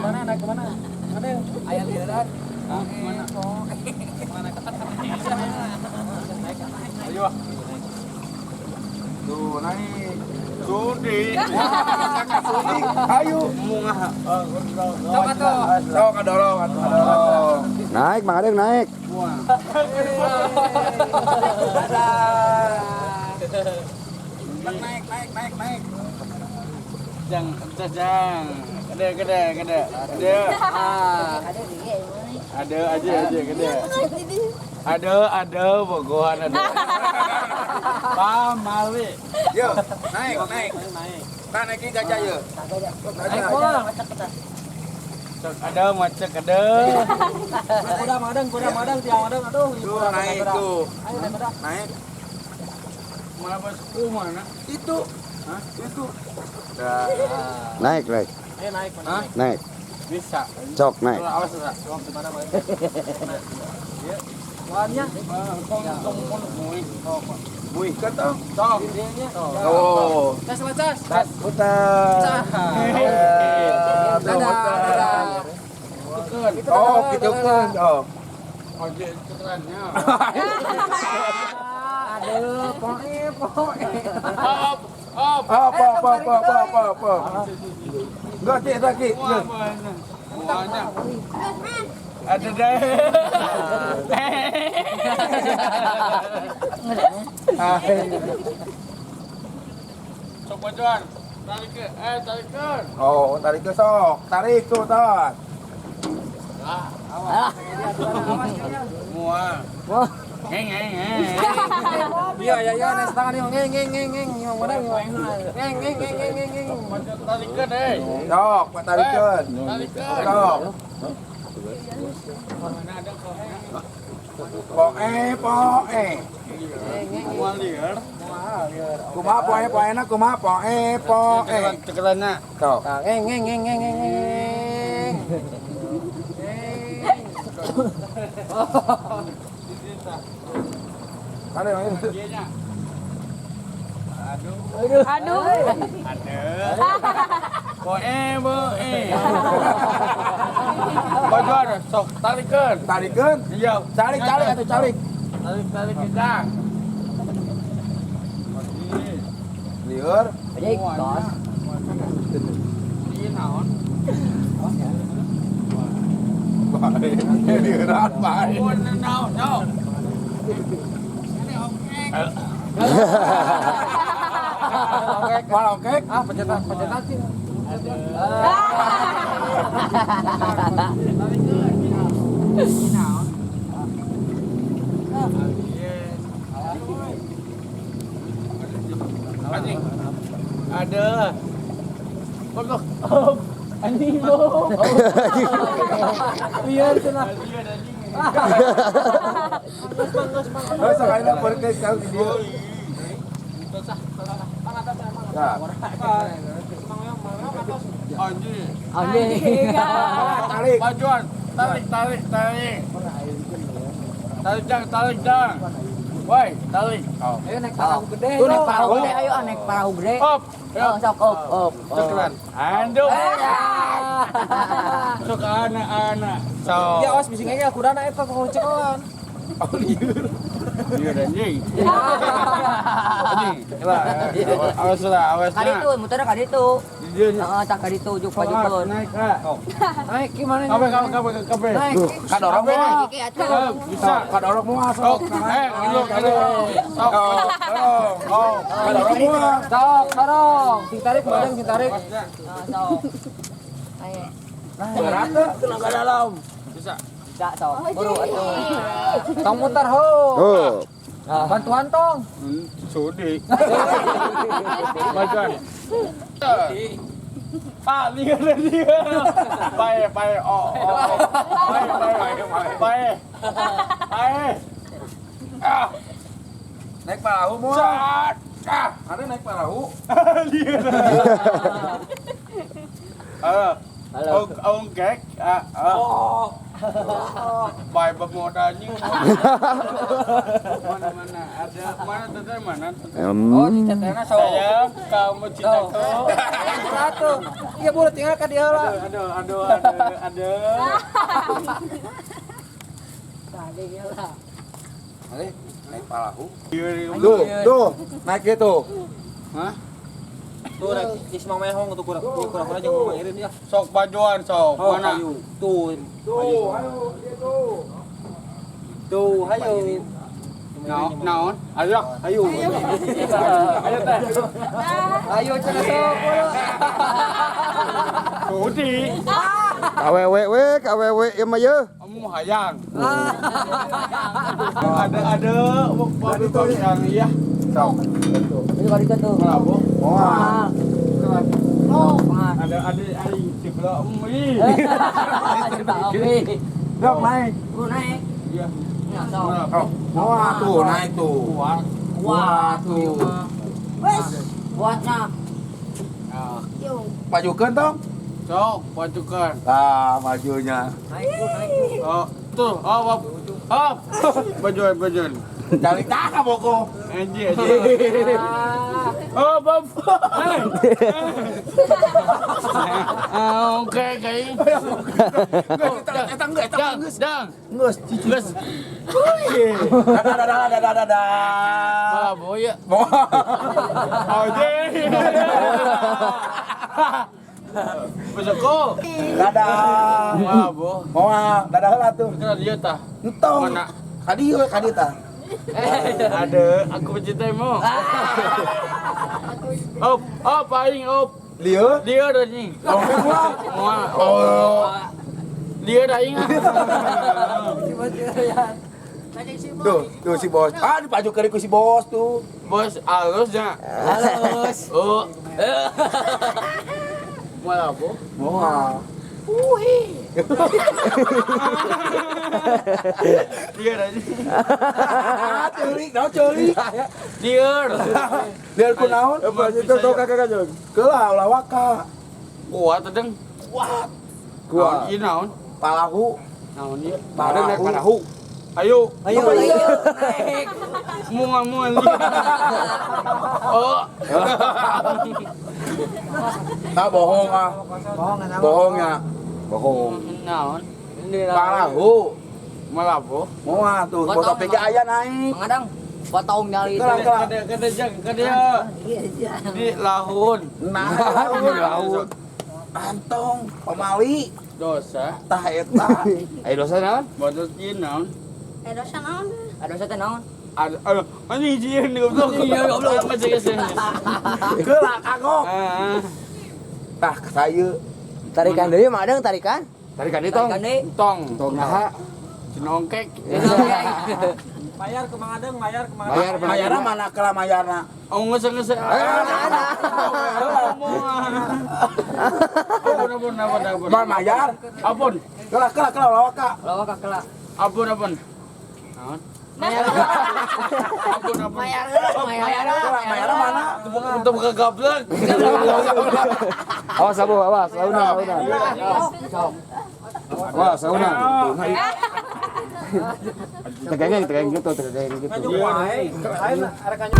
Mana naik ke mana? Ada ayam liaran. Mana? Ayo. Tuh naik. Sudi. Ayo. Coba tuh. Coba dorong. Naik, Mang Adeng naik. Naik. Jang. Gede. Ada aja gede. Ada bogohan ada. Pamali. Yo, naik. Naikin gajah yo. Naik pulang. Ada macet ada. Kuda madang tiang madang aduh. Tuh naik tuh. Naik. Mana bosku mana? Itu. Hah? Itu. Naik. Ayo naik mana? Naik. Bisa. Cok naik. Awas ya. Kau di mana main? Ya. Warnanya? Mui ketong. Cok. Oh. Cas. Putar. Dadah. Oh, gitu kan. Oh. Ojek keterannya. Aduh, poe. Apa. Enggak sakit. Semuanya. Ada deh. Coba Juan. Tarik ke. Oh, tarik ke sok. Tarik tuh, Ton. Semua. Ngeng. Iya, naik tangan nih, ngeng. Yang mana? Ngeng. Tarik ke deh. Sok, tarikeun. Tarik ke. Sok. Mana ada Poe. Semua liar. Kumaha poena kumaha poe. Cekerannya. Sok. Ngeng. Ada yang ini. Dianya. Aduh. Ada. Boe. Bajuan sok tarikeun. Tarikeun. Iya. Calik atuh calik. Tarik kita. Lieur. Jadi tos. Ini naon? Bae. Lieuran bae. Oh, naon. Malongkek. Pencetan sih. Ada. Pokok. Anjing lo. Liar cenah. Terus sekali pergi kau di dia. Ya. Anjing. Tarik. Bajuan. Tarik. Tarik jang. Woi, tarik. Ayo naik perahu gede. Tuh, naik perahu. Ayo naik perahu gede. Op. Sok op. Cekeran. Anduk. Sok anak-anak. Sok. Ya awas bising aja kurang eta kok cekoan. Iya anjing. Anjing. Awas lah. Kali itu muter kali itu. Dia Heeh, tak kali itu juk pajukeun. naik kak. Naik gimana Kabe. Naik. Kadorong mual. Bisa. Kadorong mual sok. Dulu. Sok. Oh, kadorong mual. Sok, dorong. Sing tarik badan sing tarik. Sok. Ayo. Berat tuh. Tenaga dalam. Bisa. Bisa sok. Buru atuh. Tong muter ho. Oh. Bantuan tong. Sudi. Bajuan. Pak, lihat dia. Baik. Oh. Baik. Naik perahu mual. Cat. Ada naik perahu. Lihat. Halo. Ông kek. Baik pemodalnya. Mana ada mana teteh mana? Oh, di centena so. Sayang, kamu cintaku. Satu. Iya boleh tinggal ke dia lah. Aduh. Tadi dia lah. Naik palahu. Tuh. Tuh, naik gitu. Hah? Tuh rek di Semang Mehong tuh kurang-kurang jeung mangirin ya. Sok bajuan sok. Oh, Mana? ayo. Tuh. Tuh, ayo gitu. Tuh, ayo. Naon? Ayo. Ayo. Ayo teh. Ayo cenah sok. Budi. KWW ieu mah ye. Kamu hayang. Ada mobil yang iya. Sok. Ayo kali kan tuh. Kenapa? Wah. Oh, Ada sebelah umi. Dok naik. naik. Iya. Oh, wah tuh naik tuh. Wah tuh. Wes, buatnya. Pajukeun tong. Sok, pajukan. Nah, majunya. Naik. Oh, tuh, hop. Bajuan. Cari tak boko. Anji. Oh, bab. Oke, kayak. Eta geus. Dang. Geus. Geus. Dadah. Malah boya. Oh, Besoko. dadah. Malah bo. Moal, dadah heula tuh. Kenal dia tah. Entong. Mana? Kadi tah. Ada, aku mencintaimu. Op, aing op. Lieu. Dia dah ni. Oh, Muah. oh. Dia dah ingat. Tuh si bos. Ah, dipajukeun ku si bos tuh. Bos, halusnya. Halus. Oh. Malah bo. Moal. Dia dah ni. Ceulik. Dia. Lieur ku naon? Keula ulah waka. Kuat tadeng. Kuat. Kuat. Ini naon? Palahu. Naon dia? Padahal naik palahu. Ayo. Naik. Mual. Oh. Tak bohong ah. Bohongnya. Bohong. Naon? Palahu. Malah bo. Moal tuh, foto PG aya naik. Mengadang. Potong nyali. Kelang. Kada. Di lahun. Nah, laut. Antong, pamali. Dosa. Tah eta. Ayo dosa naon? Bodol cin naon? Ada dosa teh naon? Ada anjing cin goblok. Iya goblok. Macam geus. Keula kagok. Tah sayu. Tarikan deui madang tarikan. Tarikan di tong. Tarikan deui. Tong. Tong naha. Cinongkek. Bayar ke Mang Adeng, bayar ke Mang Mayarna mana keula mayarna? Oh geus. Apun. Mal mayar. Apun. Keula lawaka. Lawa ka kela. Apun. Naon? Apun. Mayarna mana? Untuk buka gablek. Awas abu, awas. Sauna. Awas, sauna. Tegeng gitu. Ayo, arek